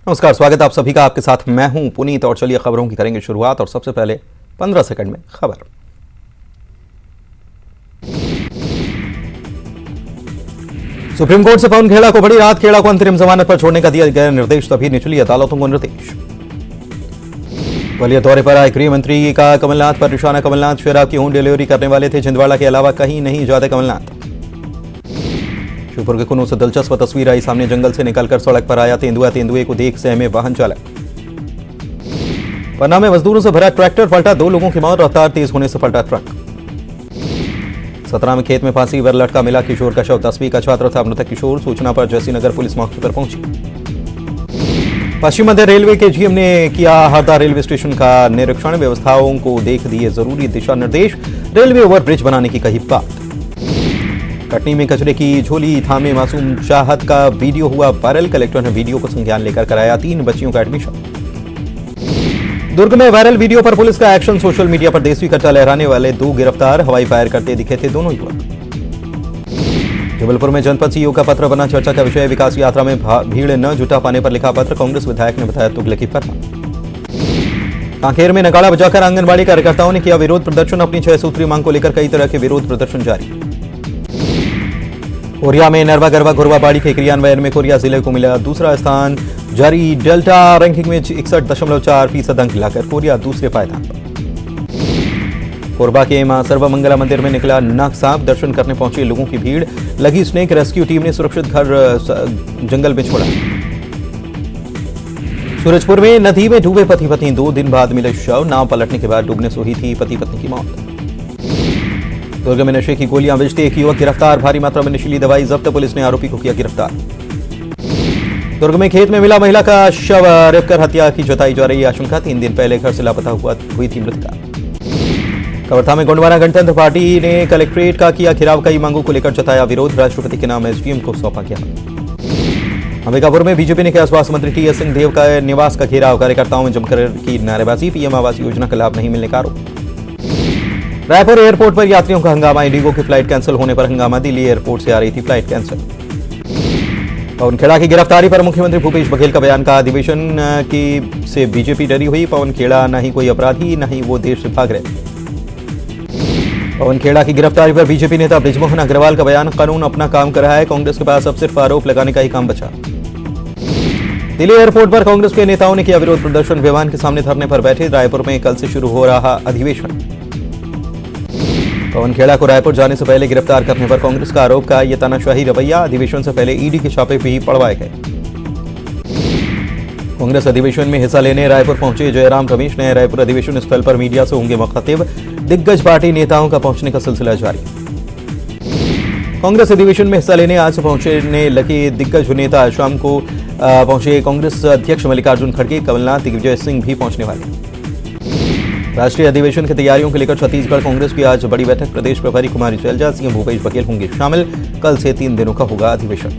नमस्कार, स्वागत है आप सभी का। आपके साथ मैं हूं पुनीत और चलिए खबरों की करेंगे शुरुआत। और सबसे पहले 15 सेकंड में खबर। सुप्रीम कोर्ट से पवन खेड़ा को बड़ी राहत। खेड़ा को अंतरिम जमानत पर छोड़ने का दिया गया निर्देश, सभी निचली अदालतों को निर्देश। ग्वालियर दौरे पर आए गृह मंत्री का कमलनाथ पर निशाना। कमलनाथ शराब की होम डिलीवरी करने वाले थे, छिंदवाड़ा के अलावा कहीं नहीं जाते कमलनाथ। शिवपुर के कुनू से दिलचस्प तस्वीर आई सामने। जंगल से निकलकर सड़क पर आया तेंदुआ, तेंदुए को देख सहमे वाहन चालक। पन्ना में मजदूरों से भरा ट्रैक्टर पलटा, 2 लोगों की मौत, रफ्तार तेज होने से पलटा ट्रक। सतना में खेत में फांसी पर लटका मिला किशोर का शव, 10वीं का छात्र था मृतक किशोर। सूचना पर जयसीनगर पुलिस मौके पर पहुंची। पश्चिम मध्य रेलवे के जीएम ने किया हरदा रेलवे स्टेशन का निरीक्षण, व्यवस्थाओं को देख दिए जरूरी दिशा निर्देश, रेलवे ओवरब्रिज बनाने की कही बात। कटनी में कचरे की झोली थामे मासूम चाहत का वीडियो हुआ वायरल, कलेक्टर ने वीडियो को संज्ञान लेकर कराया 3 बच्चियों का एडमिशन। दुर्ग में वायरल वीडियो पर पुलिस का एक्शन, सोशल मीडिया पर देसी कट्टा लहराने वाले 2 गिरफ्तार, हवाई फायर करते दिखे थे दोनों युवक। जबलपुर में जनपद सीईओ का पत्र बना चर्चा का विषय, विकास यात्रा में भीड़ न जुटा पाने पर लिखा पत्र, कांग्रेस विधायक ने बताया तुगलकी फर्मा। कांकेर में नगाड़ा बजाकर आंगनबाड़ी कार्यकर्ताओं ने किया विरोध प्रदर्शन, अपनी 6 सूत्री मांग को लेकर कई तरह के विरोध प्रदर्शन जारी। कोरिया में नरवा गरवा घुरवा बाड़ी के क्रियान्वयन में कोरिया जिले को मिला दूसरा स्थान, जारी डेल्टा रैंकिंग में 61.4% अंक लाकर कोरिया दूसरे पायदान पर। कोरबा के मां सर्वमंगला मंदिर में निकला नाग सांप, दर्शन करने पहुंचे लोगों की भीड़, लगी स्नेक रेस्क्यू टीम ने सुरक्षित घर जंगल में छोड़ा। सूरजपुर में नदी में डूबे पति पत्नी, 2 दिन बाद मिले शव, नाव पलटने के बाद डूबने से हुई थी पति पत्नी की मौत। दुर्ग में नशे की गोलियां बेचते एक युवक गिरफ्तार, भारी मात्रा में नशीली दवाई जब्त, पुलिस ने आरोपी को किया गिरफ्तार। दुर्ग में खेत में मिला महिला का शव, रेप कर हत्या की जताई जा रही आशंका, 3 दिन पहले घर से लापता हुई थी मृतका। कवर्धा में गोंडवाना गणतंत्र पार्टी ने कलेक्ट्रेट का किया घेराव, कई मांगों को लेकर जताया विरोध, राष्ट्रपति के नाम एसडीएम को सौंपा गया। अंबिकापुर में बीजेपी ने किया स्वास्थ्य मंत्री टीएस सिंहदेव का निवास का घेराव, कार्यकर्ताओं में जमकर की नारेबाजी, पीएम आवास योजना का लाभ नहीं मिलने का आरोप। रायपुर एयरपोर्ट पर यात्रियों का हंगामा, इंडिगो की फ्लाइट कैंसिल होने पर हंगामा, दिल्ली एयरपोर्ट से आ रही थी फ्लाइट कैंसिल। पवन खेड़ा की गिरफ्तारी पर मुख्यमंत्री भूपेश बघेल का बयान, का अधिवेशन की से बीजेपी डरी हुई, पवन खेड़ा न ही कोई अपराधी न ही वो देश से भाग रहे। पवन खेड़ा की गिरफ्तारी पर बीजेपी नेता बृजमोहन अग्रवाल का बयान, कानून अपना काम कर रहा है, कांग्रेस के पास अब सिर्फ आरोप लगाने का ही काम बचा। दिल्ली एयरपोर्ट पर कांग्रेस के नेताओं ने किया विरोध प्रदर्शन, विमान के सामने धरने पर बैठे। रायपुर में कल से शुरू हो रहा अधिवेशन। पवन खेड़ा को रायपुर जाने से पहले गिरफ्तार करने पर कांग्रेस का आरोप, का यह तानाशाही रवैया, अधिवेशन से पहले ईडी के छापे भी पड़वाए गए। कांग्रेस अधिवेशन में हिस्सा लेने रायपुर पहुंचे जयराम रमेश ने रायपुर अधिवेशन स्थल पर मीडिया से होंगे मुखातिब, दिग्गज पार्टी नेताओं का पहुंचने का सिलसिला जारी। कांग्रेस अधिवेशन में हिस्सा लेने आज पहुंचने लगे दिग्गज नेता, शाम को पहुंचे कांग्रेस अध्यक्ष मल्लिकार्जुन खड़गे, कमलनाथ, दिग्विजय सिंह भी पहुंचने वाले। राष्ट्रीय अधिवेशन की तैयारियों को लेकर छत्तीसगढ़ कांग्रेस की आज बड़ी बैठक, प्रदेश प्रभारी कुमारी शैलजा, सीएम भूपेश बघेल होंगे शामिल, कल से 3 दिनों का होगा अधिवेशन।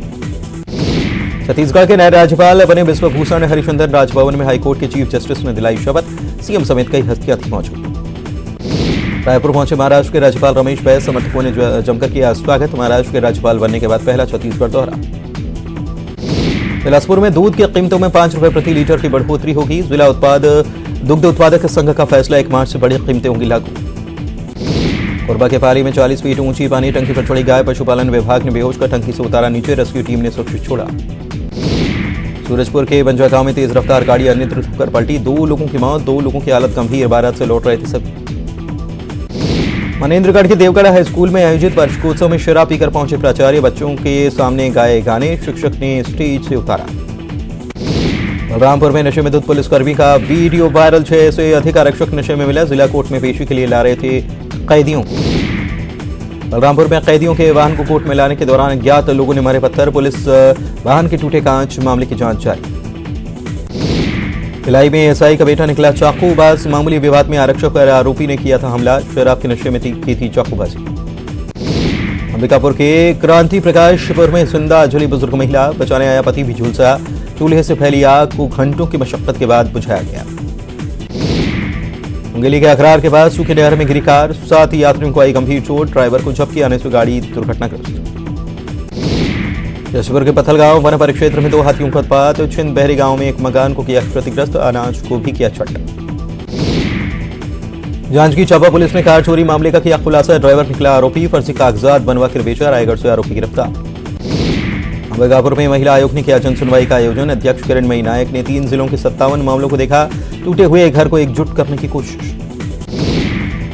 छत्तीसगढ़ के नए राज्यपाल बने विश्वभूषण हरिचंदन, राजभवन में हाईकोर्ट के चीफ जस्टिस ने दिलाई शपथ, सीएम समेत कई हस्तियां थी मौजूद। रायपुर पहुंचे महाराष्ट्र के राज्यपाल रमेश बैस, समर्थकों ने जमकर किया स्वागत, महाराष्ट्र के राज्यपाल बनने के बाद पहला छत्तीसगढ़ दौरा। बिलासपुर में दूध की कीमतों में 5 रुपए प्रति लीटर की बढ़ोतरी होगी, जिला दुग्ध उत्पादक संघ का फैसला, 1 मार्च से बड़ी कीमतें होंगी लागू। कोरबा के पाली में 40 फीट ऊंची पानी टंकी पर चढ़ी गाय, पशुपालन विभाग ने बेहोश कर टंकी से उतारा नीचे, रेस्क्यू टीम ने सुरक्षित छोड़ा। सूरजपुर के बंजा गांव में तेज रफ्तार गाड़ी अनियंत्रित होकर पलटी, 2 लोगों की मौत, 2 लोगों की हालत गंभीर, बारात से लौट रहे थे सभी। मनेन्द्रगढ़ के देवगढ़ हाई स्कूल में आयोजित वार्षिकोत्सव में शराब पीकर पहुंचे प्राचार्य, बच्चों के सामने गाए गाने, शिक्षक ने स्टेज से उतारा। बलरामपुर में नशे में धुत पुलिसकर्मी का वीडियो वायरल, 6 से अधिक आरक्षक नशे में मिला, जिला कोर्ट में पेशी के लिए ला रहे थे कैदियों को। बलरामपुर में कैदियों के वाहन को कोर्ट में लाने के दौरान अज्ञात लोगों ने मारे पत्थर, पुलिस वाहन के टूटे कांच, मामले की जांच जारी। भिलाई में एसआई का बेटा निकला चाकूबाज, मामूली विवाद में आरक्षक पर आरोपी ने किया था हमला, शराब के नशे में की थी चाकूबाजी। अंबिकापुर के क्रांति प्रकाशपुर में जिंदा जली बुजुर्ग महिला, बचाने आया पति भी झुलसा, चूल्हे से फैली आग को घंटों की मशक्कत के बाद बुझाया गया। मुंगेली के अखरार के बाद सूखे नहर में गिरी कार, 7 यात्रियों को आई गंभीर चोट, ड्राइवर को झपकी आने से गाड़ी दुर्घटनाग्रस्त। जशपुर के पथलगांव वन परिक्षेत्र में 2 हाथियों का उत्पात। छिंद बहरी गांव में एक मकान को किया क्षतिग्रस्त, अनाज को भी किया छट। जांजगीर चांपा पुलिस ने कार चोरी मामले का किया खुलासा। ड्राइवर निकला आरोपी, फर्जी कागजात बनवा कर बेचा। रायगढ़ से आरोपी गिरफ्तार। अंबिकापुर में महिला आयोग ने किया जन सुनवाई का आयोजन। अध्यक्ष किरणमयी नायक ने 3 जिलों के 57 मामलों को देखा। टूटे हुए घर को एकजुट करने की कोशिश।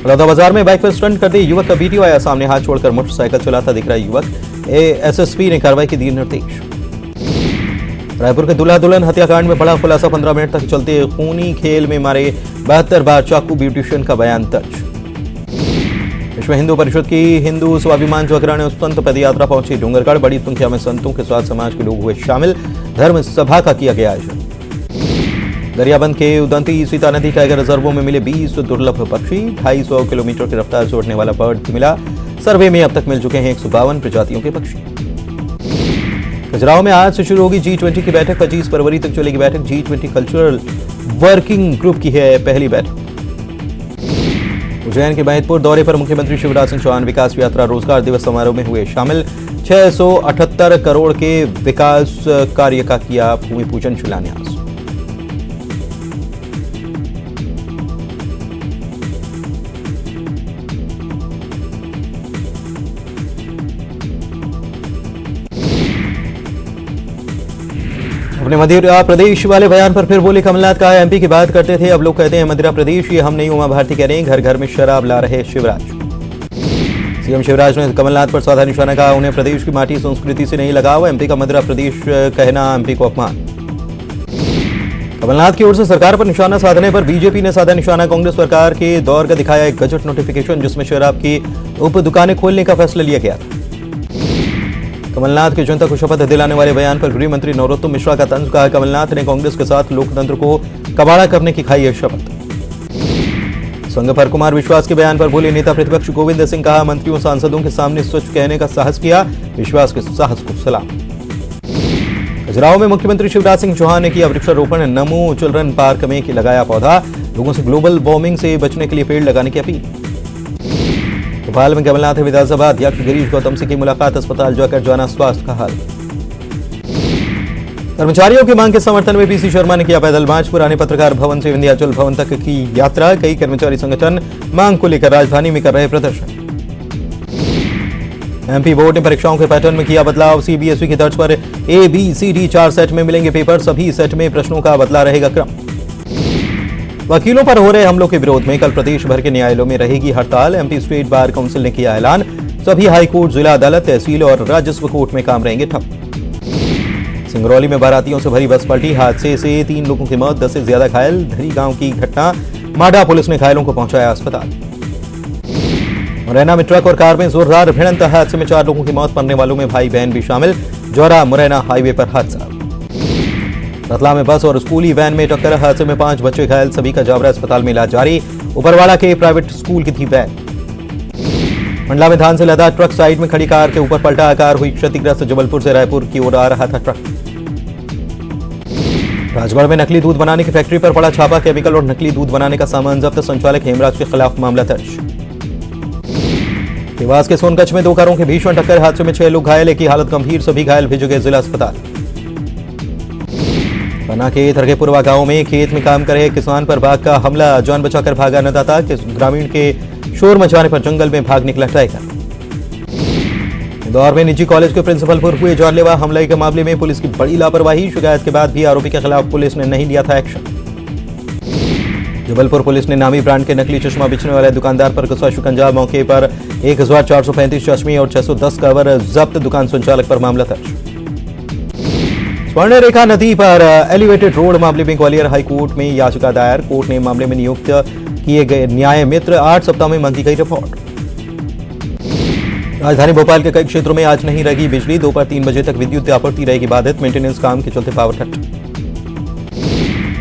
बड़ौदा बाजार में बाइक पर स्टंट करते युवक का वीडियो आया सामने। हाथ छोड़कर मोटरसाइकिल चलाता दिख रहा युवक। एसएसपी ने कार्रवाई के दिए निर्देश। रायपुर के दूल्हा दुल्हन हत्याकांड में बड़ा खुलासा। 15 मिनट तक चलते खूनी खेल में मारे 72 बार चाकू, ब्यूटिशियन का बयान दर्ज। विश्व हिंदू परिषद की हिंदू स्वाभिमान जागरण संत पदयात्रा पहुंची डूंगरगढ़। बड़ी संख्या में संतों के साथ समाज के लोग हुए शामिल। धर्म सभा का किया गया आयोजन। दरियाबंद के उदंती सीता नदी टाइगर रिजर्वों में मिले 20 दुर्लभ पक्षी। 250 किलोमीटर की रफ्तार से उड़ने वाला बर्ड मिला। सर्वे में अब तक मिल चुके हैं 152 प्रजातियों के पक्षी। खजुराहो में आज से शुरू होगी G20 की बैठक। 25 फरवरी तक चलेगी बैठक। G20 कल्चरल वर्किंग ग्रुप की है पहली बैठक। उज्जैन के महिदपुर दौरे पर मुख्यमंत्री शिवराज सिंह चौहान विकास यात्रा रोजगार दिवस समारोह में हुए शामिल। 678 करोड़ के विकास कार्य का किया भूमि पूजन शिलान्यास। अपने मध्य प्रदेश वाले बयान पर फिर बोले कमलनाथ। कहा एमपी की बात करते थे, अब लोग कहते हैं मध्य प्रदेश। ये हम नहीं, उमा भारती कह रहे हैं घर घर में शराब ला रहे शिवराज। सीएम शिवराज ने कमलनाथ पर साधा निशाना। कहा उन्हें प्रदेश की माटी संस्कृति से नहीं लगाव। एमपी का मध्य प्रदेश कहना एमपी को अपमान। कमलनाथ की ओर से सरकार पर निशाना साधने पर बीजेपी ने साधा निशाना। कांग्रेस सरकार के दौर का दिखाया एक गजट नोटिफिकेशन जिसमें शराब की उप दुकानें खोलने का फैसला लिया गया था। कमलनाथ की जनता को शपथ दिलाने वाले बयान पर गृह मंत्री नरोत्तम मिश्रा का तंज। कहा कमलनाथ ने कांग्रेस के साथ लोकतंत्र को कबाड़ा करने की खाई है शपथ। संघ पर कुमार विश्वास के बयान पर बोले नेता प्रतिपक्ष गोविंद सिंह। कहा मंत्रियों सांसदों के सामने सच कहने का साहस किया। विश्वास के साहस को सलाम। खजुराहो में मुख्यमंत्री शिवराज सिंह चौहान ने किया वृक्षारोपण। नमो चिल्ड्रन पार्क में लगाया पौधा। लोगों से ग्लोबल वार्मिंग से बचने के लिए पेड़ लगाने की अपील। भोपाल में कमलनाथ विधानसभा अध्यक्ष गिरीश गौतम से की मुलाकात। अस्पताल जाकर जाना स्वास्थ्य का हाल। कर्मचारियों की मांग के समर्थन में पीसी शर्मा ने किया पैदल मार्च। पुराने पत्रकार भवन से विंध्याचल भवन तक की यात्रा। कई कर्मचारी संगठन मांग को लेकर राजधानी में कर रहे प्रदर्शन। एमपी बोर्ड ने परीक्षाओं के पैटर्न में किया बदलाव। सीबीएसई की तर्ज पर ABCD 4 सेट में मिलेंगे पेपर। सभी सेट में प्रश्नों का बदला रहेगा क्रम। वकीलों पर हो रहे हमलों के विरोध में कल प्रदेश भर के न्यायालयों में रहेगी हड़ताल। एमपी स्टेट बार काउंसिल ने किया ऐलान। सभी हाईकोर्ट, जिला अदालत, तहसील और राजस्व कोर्ट में काम रहेंगे ठप। सिंगरौली में बारातियों से भरी बस पलटी। हादसे से 3 लोगों की मौत, 10 से ज्यादा घायल। धरी गांव की घटना। माडा पुलिस ने घायलों को पहुंचाया अस्पताल। मुरैना में ट्रक और कार में जोरदार भिड़ंत। हादसे में 4 लोगों की मौत, मरने वालों में भाई बहन भी शामिल। जौरा मुरैना हाईवे पर हादसा। रतलाम में बस और स्कूली वैन में टक्कर। हादसे में 5 बच्चे घायल, सभी का जावरा अस्पताल में इलाज जारी। उपरवाड़ा के प्राइवेट स्कूल की थी वैन। मंडला में धान से लदा ट्रक साइड में खड़ी कार के ऊपर पलटा। कार हुई क्षतिग्रस्त। जबलपुर से रायपुर की ओर आ रहा था ट्रक। राजगढ़ में नकली दूध बनाने की फैक्ट्री पर पड़ा छापा। केमिकल और नकली दूध बनाने का सामान जब्त। संचालक हेमराज के खिलाफ मामला दर्ज। देवास के सोनकच्छ में 2 कारों की भीषण टक्कर। हादसे में 6 लोग घायल, एक की हालत गंभीर। सभी घायल भेजे गए जिला अस्पताल। पन्ना के थरगेपुरवा गांव में खेत में काम कर रहे किसान पर बाघ का हमला। जान बचाकर भागा अन्नदाता। ग्रामीण के शोर मचाने पर जंगल में भाग निकला टाइगर। इंदौर में निजी कॉलेज के प्रिंसिपल पर हुए जानलेवा हमले के मामले में पुलिस की बड़ी लापरवाही। शिकायत के बाद भी आरोपी के खिलाफ पुलिस ने नहीं लिया था एक्शन। जबलपुर पुलिस ने नामी ब्रांड के नकली चश्मा बेचने वाले दुकानदार पर कसा शिकंजा। मौके पर 1435 चश्मे और 610 कवर जब्त। दुकान संचालक पर मामला दर्ज। स्वर्ण रेखा नदी पर एलिवेटेड रोड मामले में ग्वालियर हाईकोर्ट में याचिका दायर। कोर्ट ने मामले में नियुक्त किए गए न्याय मित्र 8 सप्ताह में मांगी गई रिपोर्ट। राजधानी भोपाल के कई क्षेत्रों में आज नहीं रहेगी बिजली। दोपहर 3 बजे तक विद्युत आपूर्ति रहेगी बाधित। मेंटेनेंस काम के चलते पावर कट।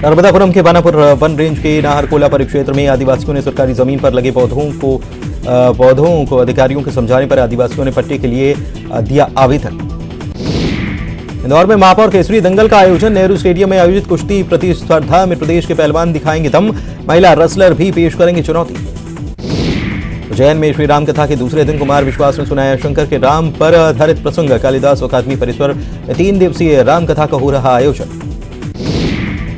नर्मदापुरम के बानापुर वन रेंज के नाहरकोला परिक्षेत्र में आदिवासियों ने सरकारी जमीन पर लगे पौधों को अधिकारियों के समझाने पर आदिवासियों ने पट्टे के लिए दिया आवेदन। इंदौर में महापौर केसरी दंगल का आयोजन। नेहरू स्टेडियम में आयोजित कुश्ती प्रतिस्पर्धा में प्रदेश के पहलवान दिखाएंगे दम। महिला रेसलर भी पेश करेंगे चुनौती। उज्जैन में श्री राम कथा के दूसरे दिन कुमार विश्वास ने सुनाया शंकर के राम पर आधारित प्रसंग। कालिदास अकादमी परिसर में 3 दिवसीय राम कथा का हो रहा आयोजन।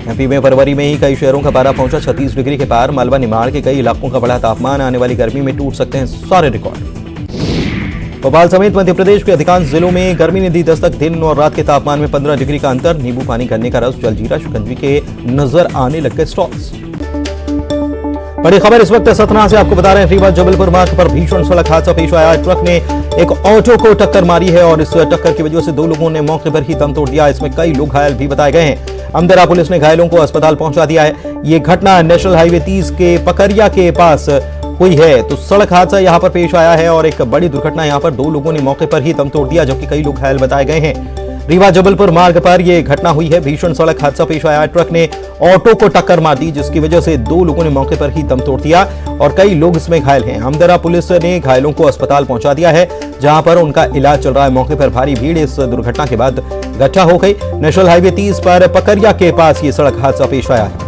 एमपी में फरवरी में ही कई शहरों का पारा पहुंचा 36 डिग्री के पार। मालवा निमाड़ के कई इलाकों का बढ़ा तापमान। आने वाली गर्मी में टूट सकते हैं सारे रिकॉर्ड। भोपाल समेत मध्य प्रदेश के अधिकांश जिलों में गर्मी ने दी दस्तक। दिन और रात के तापमान में 15 डिग्री का अंतर। नींबू पानी, गन्ने का रस, जलजीरा, शिकंजी के नजर आने लग गए स्टॉल्स। बड़ी खबर इस वक्त सतना से आपको बता रहे हैं। रीवा जबलपुर मार्ग पर भीषण सड़क हादसा पेश आया। ट्रक ने एक ऑटो को टक्कर मारी है और इस टक्कर की वजह से 2 लोगों ने मौके पर ही दम तोड़ दिया। इसमें कई लोग घायल भी बताए गए हैं। अमदरा पुलिस ने घायलों को अस्पताल पहुंचा दिया है। ये घटना नेशनल हाईवे 30 के पकरिया के पास हुई है। तो सड़क हादसा यहां पर पेश आया है और एक बड़ी दुर्घटना। यहां पर 2 लोगों ने मौके पर ही दम तोड़ दिया, जबकि कई लोग घायल बताए गए हैं। रीवा जबलपुर मार्ग पर यह घटना हुई है। भीषण सड़क हादसा पेश आया। ट्रक ने ऑटो को टक्कर मार दी, जिसकी वजह से 2 लोगों ने मौके पर ही दम तोड़ दिया और कई लोग इसमें घायल हैं। अमदरा पुलिस ने घायलों को अस्पताल पहुंचा दिया है, जहां पर उनका इलाज चल रहा है। मौके पर भारी भीड़ इस दुर्घटना के बाद इकट्ठा हो गई। नेशनल हाईवे 30 पर पकरिया के पास ये सड़क हादसा पेश आया है।